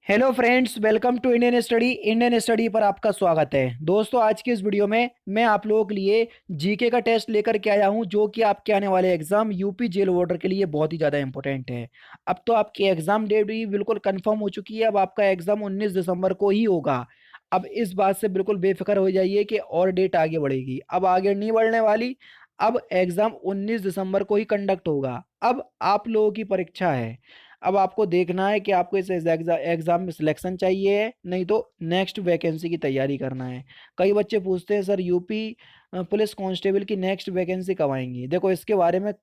Hello friends, welcome to Indian study पर आपका स्वागत है। दोस्तों, आज की इस वीडियो में मैं आप लोगों के लिए जीके का टेस्ट लेकर के आया हूं, जो कि आपके आने वाले एग्जाम यूपी जेल वार्डर के लिए बहुत ही ज़्यादा इंपॉर्टेंट है। अब तो आपकी एग्जाम डेट भी बिल्कुल कंफर्म हो चुकी है। अब आपका एग्जाम 19 दिसंबर को ही होगा। अब इस बात से बिल्कुल बेफिक्र हो जाइए कि और डेट आगे बढ़ेगी। अब आगे नहीं बढ़ने वाली। अब एग्जाम 19 दिसंबर को ही कंडक्ट होगा। अब आप लोगों की परीक्षा है। अब आपको देखना है कि आपको इस एग्जाम में सिलेक्शन चाहिए है, नहीं तो नेक्स्ट वैकेंसी की तैयारी करना है। कई बच्चे पूछते हैं, सर यूपी पुलिस कांस्टेबल की नेक्स्ट वैकेंसी कब आएंगी। देखो, इसके बारे में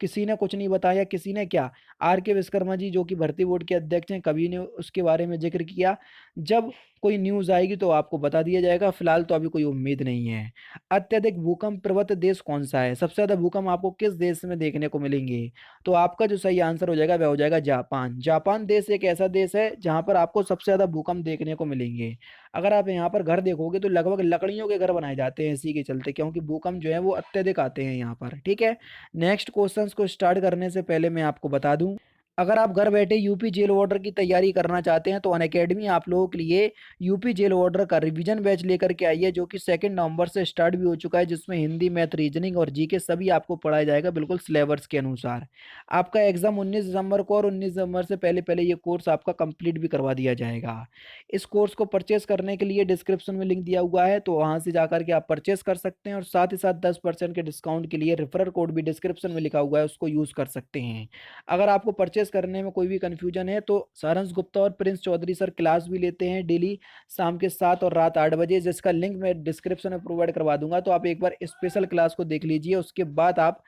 किसी ने कुछ नहीं बताया। किसी ने क्या, आर के विश्वकर्मा जी जो कि भर्ती बोर्ड के अध्यक्ष हैं, कभी ने उसके बारे में जिक्र किया। जब कोई न्यूज़ आएगी तो आपको बता दिया जाएगा। फिलहाल तो अभी कोई उम्मीद नहीं है। अत्यधिक भूकंप प्रवृत्त देश कौन सा है? सबसे ज्यादा भूकंप आपको किस देश में देखने को मिलेंगे? तो आपका जो सही आंसर हो जाएगा वह हो जाएगा जापान। जापान देश एक ऐसा देश है जहां पर आपको सबसे ज्यादा भूकंप देखने को मिलेंगे। अगर आप यहाँ पर घर देखोगे तो लगभग लकड़ियों के घर बनाए जाते हैं इसी के चलते, क्योंकि भूकंप जो है वो अत्यधिक आते हैं यहाँ पर। ठीक है। नेक्स्ट क्वेश्चंस को स्टार्ट करने से पहले मैं आपको बता दूं, अगर आप घर बैठे यूपी जेल वार्डर की तैयारी करना चाहते हैं तो अनअकैडमी आप लोगों के लिए यूपी जेल वार्डर का रिवीजन बैच लेकर के आई है, जो कि 2 नवंबर से स्टार्ट भी हो चुका है, जिसमें हिंदी, मैथ, रीजनिंग और जीके सभी आपको पढ़ाया जाएगा बिल्कुल सिलेबस के अनुसार। आपका एग्जाम 19 दिसंबर को, और 19 दिसंबर से पहले पहले ये कोर्स आपका कंप्लीट भी करवा दिया जाएगा। इस कोर्स को परचेस करने के लिए डिस्क्रिप्शन में लिंक दिया हुआ है, तो वहां से जाकर के आप परचेस कर सकते हैं, और साथ ही साथ 10% के डिस्काउंट के लिए रेफरल कोड भी डिस्क्रिप्शन में लिखा हुआ है, उसको यूज कर सकते हैं। अगर आपको परचेस करने में कोई भी कंफ्यूजन है तो सारंश गुप्ता और प्रिंस चौधरी सर क्लास भी लेते हैं डेली शाम के 7 और रात 8 बजे, जिसका लिंक मैं डिस्क्रिप्शन में प्रोवाइड करवा दूंगा। तो आप एक बार स्पेशल क्लास को देख लीजिए, उसके बाद आप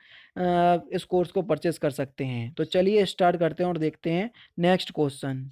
इस कोर्स को परचेस कर सकते हैं। तो चलिए स्टार्ट करते हैं और देखते हैं नेक्स्ट क्वेश्चन।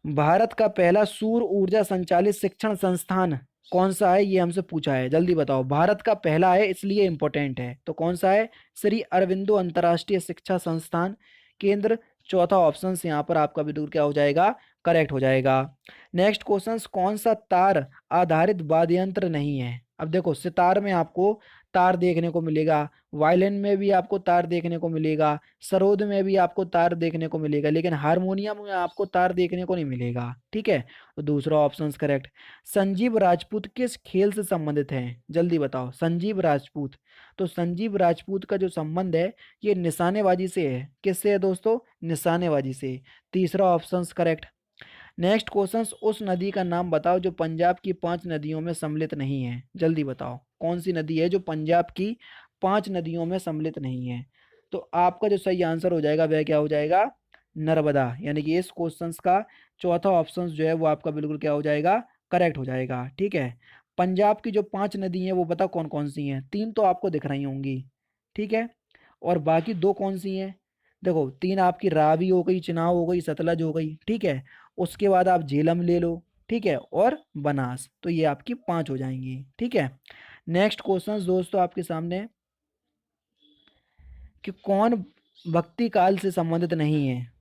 भारत का पहला सौर ऊर्जा संचालित शिक्षण संस्थान कौन सा है? ये हमसे पूछा है, जल्दी बताओ। भारत का पहला है इसलिए इंपॉर्टेंट है, तो कौन सा है? श्री अरविंदो अंतर्राष्ट्रीय शिक्षा संस्थान केंद्र। चौथा ऑप्शन यहाँ पर आपका बिल्कुल क्या हो जाएगा? करेक्ट हो जाएगा। नेक्स्ट क्वेश्चन, कौन सा तार आधारित वाद्य यंत्र नहीं है? अब देखो, सितार में आपको तार देखने को मिलेगा, वायलिन में भी आपको तार देखने को मिलेगा, सरोद में भी आपको तार देखने को मिलेगा, लेकिन हारमोनियम में आपको तार देखने को नहीं मिलेगा। ठीक है, तो दूसरा ऑप्शन करेक्ट। संजीव राजपूत किस खेल से संबंधित हैं? जल्दी बताओ। संजीव राजपूत, तो संजीव राजपूत का जो संबंध है ये निशानेबाजी से है। किससे है दोस्तों? निशानेबाजी से। तीसरा ऑप्शन करेक्ट। नेक्स्ट क्वेश्चन, उस नदी का नाम बताओ जो पंजाब की 5 नदियों में सम्मिलित नहीं है। जल्दी बताओ, कौन सी नदी है जो पंजाब की 5 नदियों में सम्मिलित नहीं है? तो आपका जो सही आंसर हो जाएगा वह क्या हो जाएगा? नर्मदा। यानी कि इस क्वेश्चन का चौथा ऑप्शन जो है वो आपका बिल्कुल क्या हो जाएगा? करेक्ट हो जाएगा। ठीक है। पंजाब की जो 5 नदी हैं वो बताओ कौन कौन सी हैं? 3 तो आपको दिख रही होंगी। ठीक है, और बाकी 2 कौन सी हैं? देखो, 3 आपकी रावी हो गई, चिनाब हो गई, सतलज हो गई। ठीक है, उसके बाद आप झेलम ले लो। ठीक है, और बनास, तो ये आपकी 5 हो जाएंगी। ठीक है। नेक्स्ट क्वेश्चन दोस्तों आपके सामने, कि कौन भक्ति काल से संबंधित नहीं है?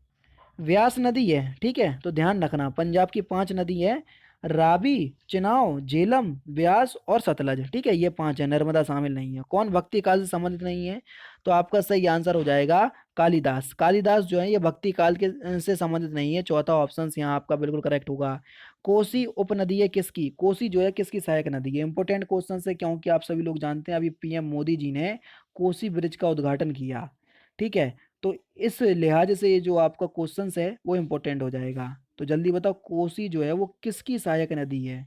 व्यास नदी है। ठीक है, तो ध्यान रखना, पंजाब की 5 नदी है, रावी, चिनाव, झेलम, ब्यास और सतलज। ठीक है, ये 5 है, नर्मदा शामिल नहीं है। कौन भक्ति काल से संबंधित नहीं है? तो आपका सही आंसर हो जाएगा कालिदास। कालिदास जो है ये भक्ति काल के से संबंधित नहीं है। चौथा ऑप्शन यहाँ आपका बिल्कुल करेक्ट होगा। कोसी उपनदी है किसकी? कोसी जो है किसकी सहायक नदी है? इंपॉर्टेंट क्वेश्चन है, क्योंकि आप सभी लोग जानते हैं अभी पीएम मोदी जी ने कोसी ब्रिज का उद्घाटन किया। ठीक है, तो इस लिहाज से ये जो आपका क्वेश्चन है वो इंपॉर्टेंट हो जाएगा। तो जल्दी बताओ, कोसी जो है वो किसकी सहायक नदी है?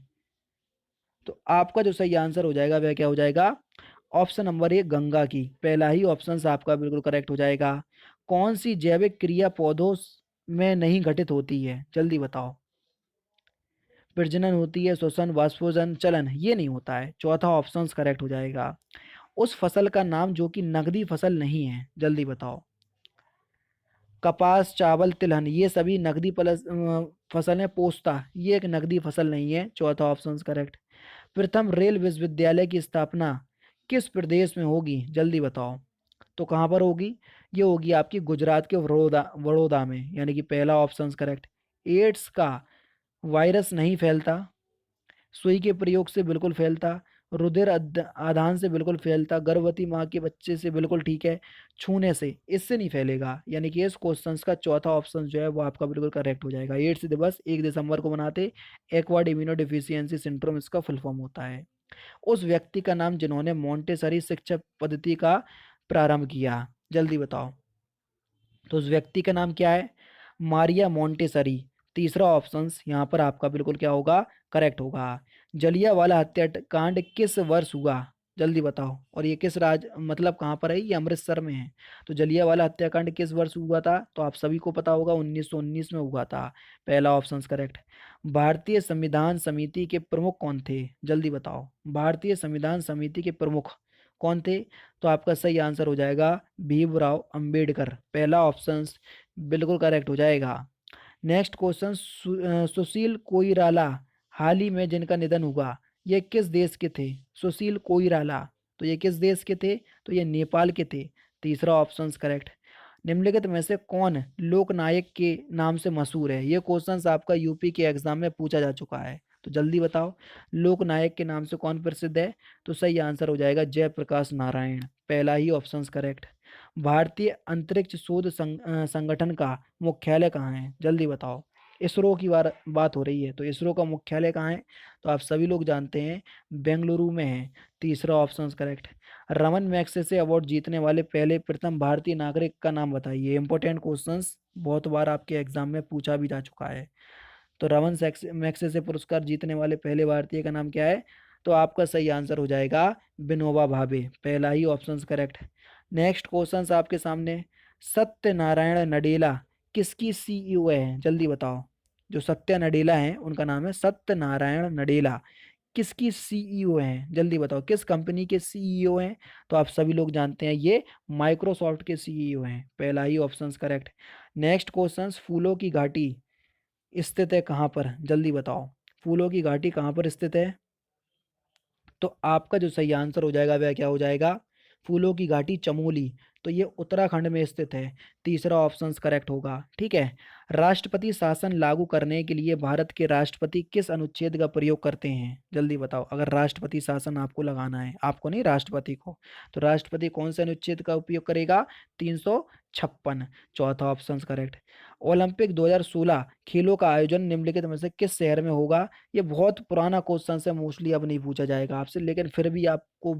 तो आपका जो सही आंसर हो जाएगा वह क्या हो जाएगा? ऑप्शन नंबर 1, गंगा की। पहला ही ऑप्शन आपका बिल्कुल करेक्ट हो जाएगा। कौन सी जैविक क्रिया पौधों में नहीं घटित होती है? जल्दी बताओ। प्रजनन होती है, श्वसन, वाष्पोजन, चलन, ये नहीं होता है। चौथा ऑप्शन करेक्ट हो जाएगा। उस फसल का नाम जो कि नकदी फसल नहीं है? जल्दी बताओ। कपास, चावल, तिलहन, ये सभी नकदी फसल है। पोस्ता, ये एक नकदी फसल नहीं है। चौथा ऑप्शन करेक्ट। प्रथम रेल विश्वविद्यालय की स्थापना किस प्रदेश में होगी? जल्दी बताओ। तो कहाँ पर होगी? ये होगी आपकी गुजरात के वडोदरा वडोदरा में। यानी कि पहला ऑप्शन करेक्ट। एड्स का वायरस नहीं फैलता, सुई के प्रयोग से बिल्कुल फैलता, रुधिर आधान से बिल्कुल फैलता, गर्भवती माँ के बच्चे से बिल्कुल ठीक है, छूने से, इससे नहीं फैलेगा। यानी कि इस क्वेश्चन का चौथा ऑप्शन जो है वो आपका बिल्कुल करेक्ट हो जाएगा। एड्स दिवस 1 दिसंबर को मनाते, एक्वार्ड इम्यूनो डिफिशियंसी सिंड्रोम इसका फुल फॉर्म होता है। उस व्यक्ति का नाम जिन्होंने मोंटेसरी शिक्षा पद्धति का प्रारंभ किया, जल्दी बताओ। तो उस व्यक्ति का नाम क्या है? Maria Montessori. तीसरा ऑप्शन यहाँ पर आपका बिल्कुल क्या होगा? करेक्ट होगा। जलियांवाला हत्याकांड किस वर्ष हुआ? जल्दी बताओ। और ये किस राज मतलब कहाँ पर है? ये अमृतसर में है। तो जलियांवाला हत्याकांड किस वर्ष हुआ था? तो आप सभी को पता होगा, 1919 में हुआ था। पहला ऑप्शन करेक्ट। भारतीय संविधान समिति के प्रमुख कौन थे? जल्दी बताओ। भारतीय संविधान समिति के प्रमुख कौन थे? तो आपका सही आंसर हो जाएगा भीमराव अंबेडकर। पहला ऑप्शन बिल्कुल करेक्ट हो जाएगा। नेक्स्ट क्वेश्चन, सुशील कोइराला हाल ही में जिनका निधन हुआ, ये किस देश के थे? सुशील कोइराला, तो ये किस देश के थे? तो ये नेपाल के थे। तीसरा ऑप्शन करेक्ट। निम्नलिखित में से कौन लोकनायक के नाम से मशहूर है? ये क्वेश्चन आपका यूपी के एग्जाम में पूछा जा चुका है, तो जल्दी बताओ। लोकनायक के नाम से कौन प्रसिद्ध है? तो सही आंसर हो जाएगा जयप्रकाश नारायण। पहला ही ऑप्शन करेक्ट। भारतीय अंतरिक्ष शोध संगठन का मुख्यालय कहाँ है? जल्दी बताओ। इसरो की बात हो रही है, तो इसरो का मुख्यालय कहाँ है? तो आप सभी लोग जानते हैं, बेंगलुरु में है। तीसरा option correct. Raman Magsaysay award जीतने वाले पहले प्रथम भारतीय नागरिक का नाम बताइए। इंपॉर्टेंट क्वेश्चंस बहुत बार आपके एग्जाम में पूछा भी जा चुका है। तो रमन मैग्सेसे पुरस्कार जीतने वाले पहले भारतीय का नाम क्या है? तो आपका सही आंसर हो जाएगा विनोबा भावे। पहला ही ऑप्शन करेक्ट। नेक्स्ट क्वेश्चन आपके सामने, सत्यनारायण नडेला किसकी सीईओ है? जल्दी बताओ। जो सत्या नडेला है उनका नाम है सत्यनारायण नडेला, किसकी सीईओ हैं? जल्दी बताओ, किस कंपनी के सीईओ हैं? तो आप सभी लोग जानते हैं, ये माइक्रोसॉफ्ट के सीईओ हैं। पहला ही ऑप्शन करेक्ट। नेक्स्ट क्वेश्चन, फूलों की घाटी स्थित है कहाँ पर? जल्दी बताओ। फूलों की घाटी कहाँ पर स्थित है? तो आपका जो सही आंसर हो जाएगा वह क्या हो जाएगा? फूलों की घाटी चमोली, तो ये उत्तराखंड में स्थित है। तीसरा ऑप्शन करेक्ट होगा। ठीक है। राष्ट्रपति शासन लागू करने के लिए भारत के राष्ट्रपति किस अनुच्छेद का प्रयोग करते हैं? जल्दी बताओ। अगर राष्ट्रपति शासन आपको लगाना है, आपको नहीं राष्ट्रपति को, तो राष्ट्रपति कौन से अनुच्छेद का उपयोग करेगा? 356। चौथा ऑप्शन करेक्ट। ओलंपिक 2016 खेलों का आयोजन निम्नलिखित में से किस शहर में होगा? ये बहुत पुराना क्वेश्चन है, मोस्टली अब नहीं पूछा जाएगा आपसे, लेकिन फिर भी आपको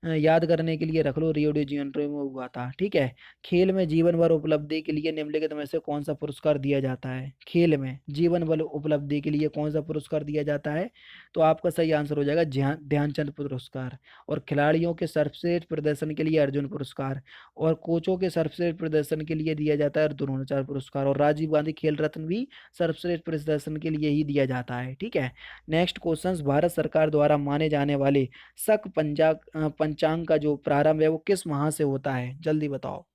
याद करने के लिए रख लो, रियो डी जेनेरो में हुआ था। ठीक है। खेल में जीवन भर उपलब्धि के लिए निम्नलिखित में से कौन सा पुरस्कार दिया जाता है? खेल में जीवन भर उपलब्धि के लिए कौन सा पुरस्कार दिया जाता है? तो आपका सही आंसर हो जाएगा ध्यानचंद पुरस्कार। और खिलाड़ियों के सर्वश्रेष्ठ प्रदर्शन के लिए अर्जुन पुरस्कार, और कोचों के सर्वश्रेष्ठ प्रदर्शन के लिए दिया जाता है द्रोणाचार्य पुरस्कार, और राजीव गांधी खेल रत्न भी सर्वश्रेष्ठ प्रदर्शन के लिए ही दिया जाता है। ठीक है। नेक्स्ट क्वेश्चन, भारत सरकार द्वारा माने जाने वाले शक पंचांग का जो प्रारंभ है वो किस माह से होता है? जल्दी बताओ।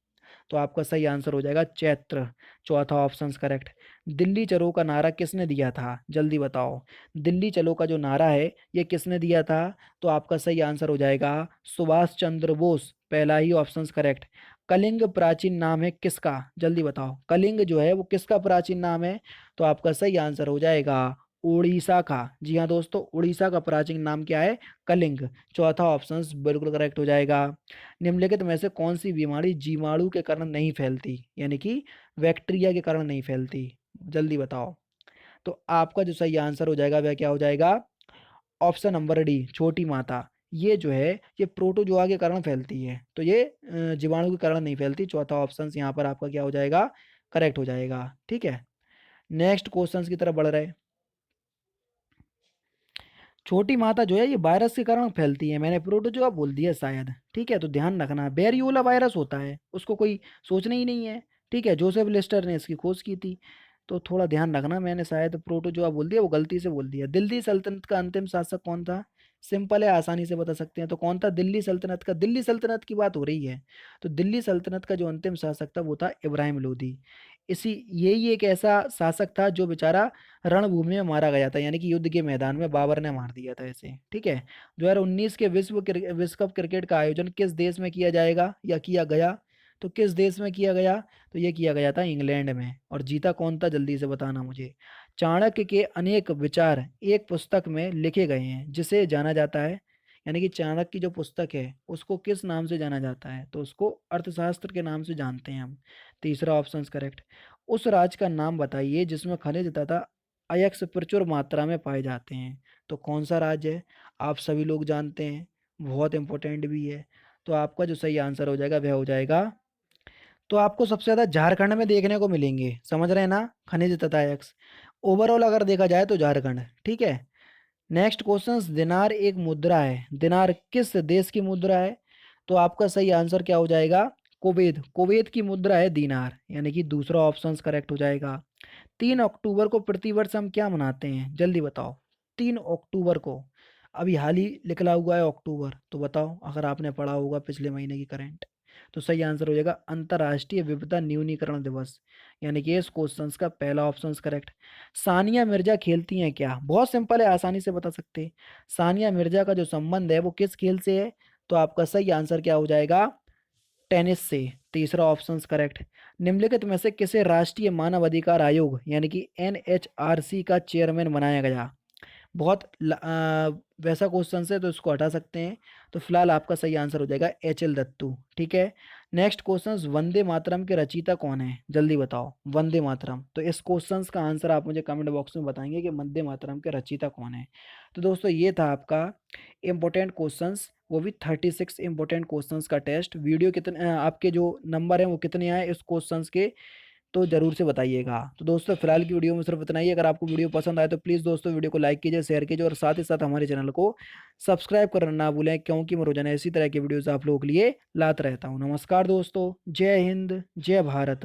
तो आपका सही आंसर हो जाएगा चैत्र। चौथा ऑप्शन करेक्ट। दिल्ली चलो का नारा किसने दिया था? जल्दी बताओ। दिल्ली चलो का जो नारा है ये किसने दिया था? तो आपका सही आंसर हो जाएगा सुभाष चंद्र बोस। पहला ही ऑप्शन करेक्ट। कलिंग प्राचीन नाम है किसका? जल्दी बताओ। कलिंग जो है वो किसका प्राचीन नाम है? तो आपका सही आंसर हो जाएगा उड़ीसा का। जी हाँ दोस्तों, उड़ीसा का प्राचीन नाम क्या है? कलिंग। चौथा ऑप्शन बिल्कुल करेक्ट हो जाएगा। निम्नलिखित में से कौन सी बीमारी जीवाणु के कारण नहीं फैलती, यानी कि बैक्टीरिया के कारण नहीं फैलती? जल्दी बताओ। तो आपका जो सही आंसर हो जाएगा वह क्या हो जाएगा? ऑप्शन नंबर डी, छोटी माता। ये जो है ये प्रोटोजोआ के कारण फैलती है, तो ये जीवाणु के कारण नहीं फैलती। चौथा ऑप्शन यहाँ पर आपका क्या हो जाएगा? करेक्ट हो जाएगा। ठीक है। नेक्स्ट क्वेश्चन की तरफ बढ़ रहे हैं। छोटी माता जो है ये वायरस के कारण फैलती है, मैंने प्रोटोजोआ बोल दिया शायद। ठीक है, तो ध्यान रखना, बेरियोला वायरस होता है, उसको कोई सोचना ही नहीं है। ठीक है, जोसेफ लिस्टर ने इसकी खोज की थी, तो थोड़ा ध्यान रखना, मैंने शायद प्रोटोजोआ बोल दिया, वो गलती से बोल दिया। दिल्ली सल्तनत का अंतिम शासक कौन था? सिंपल है, आसानी से बता सकते हैं, तो कौन था दिल्ली सल्तनत का? दिल्ली सल्तनत की बात हो रही है, तो दिल्ली सल्तनत का जो अंतिम शासक था वो था इब्राहिम लोदी। इसी यही एक ऐसा शासक था जो बेचारा रणभूमि में मारा गया था, यानी कि युद्ध के मैदान में बाबर ने मार दिया था इसे। ठीक है। 2019 के विश्व कप क्रिकेट का आयोजन किस देश में किया जाएगा या किया गया? तो किस देश में किया गया? तो ये किया गया था इंग्लैंड में। और जीता कौन था? जल्दी से बताना मुझे। चाणक्य के अनेक विचार एक पुस्तक में लिखे गए हैं जिसे जाना जाता है। यानी कि चाणक्य की जो पुस्तक है उसको किस नाम से जाना जाता है, तो उसको अर्थशास्त्र के नाम से जानते हैं हम। तीसरा ऑप्शन करेक्ट। उस राज्य का नाम बताइए जिसमें खनिज तथा अयस्क प्रचुर मात्रा में पाए जाते हैं। तो कौन सा राज्य है, आप सभी लोग जानते हैं, बहुत इंपॉर्टेंट भी है। तो आपका जो सही आंसर हो जाएगा वह हो जाएगा, तो आपको सबसे ज़्यादा झारखंड में देखने को मिलेंगे, समझ रहे हैं ना, खनिज तथा अयस्क। ओवरऑल अगर देखा जाए तो झारखंड, ठीक है। नेक्स्ट क्वेश्चन, दिनार एक मुद्रा है, दिनार किस देश की मुद्रा है? तो आपका सही आंसर क्या हो जाएगा, कुवैत, कुवैत की मुद्रा है दिनार, यानी कि दूसरा ऑप्शन करेक्ट हो जाएगा। 3 अक्टूबर को प्रतिवर्ष हम क्या मनाते हैं, जल्दी बताओ। 3 अक्टूबर को, अभी हाल ही निकला हुआ है अक्टूबर, तो बताओ अगर आपने पढ़ा होगा पिछले महीने की करंट। तो सही आंसर हो जाएगा अंतर्राष्ट्रीय विपदा न्यूनीकरण दिवस, यानी कि इस क्वेश्चन का पहला ऑप्शन करेक्ट। सानिया मिर्जा खेलती हैं क्या, बहुत सिंपल है, आसानी से बता सकते हैं। सानिया मिर्जा का जो संबंध है वो किस खेल से है? तो आपका सही आंसर क्या हो जाएगा, टेनिस से। तीसरा ऑप्शन करेक्ट। निम्नलिखित में से किसे राष्ट्रीय मानव अधिकार आयोग यानी कि एनएचआरसी का चेयरमैन बनाया गया? बहुत वैसा क्वेश्चन है तो इसको हटा सकते हैं। तो फिलहाल आपका सही आंसर हो जाएगा एच एल दत्तू, ठीक है। नेक्स्ट क्वेश्चन, वंदे मातरम के रचयिता कौन है, जल्दी बताओ। वंदे मातरम, तो इस क्वेश्चन का आंसर आप मुझे कमेंट बॉक्स में बताएंगे कि वंदे मातरम के रचयिता कौन है। तो दोस्तों ये था आपका इंपॉर्टेंट क्वेश्चंस, वो भी 36 इंपॉर्टेंट क्वेश्चंस का टेस्ट। वीडियो कितने आपके जो नंबर हैं वो कितने आए इस क्वेश्चंस के, तो ज़रूर से बताइएगा। तो दोस्तों फिलहाल की वीडियो में सिर्फ इतना ही। अगर आपको वीडियो पसंद आए तो प्लीज़ दोस्तों वीडियो को लाइक कीजिए, शेयर कीजिए और साथ ही साथ हमारे चैनल को सब्सक्राइब करना ना भूलें, क्योंकि मैं रोजाना इसी तरह की वीडियोस आप लोगों के लिए लाता रहता हूँ। नमस्कार दोस्तों, जय हिंद, जय भारत।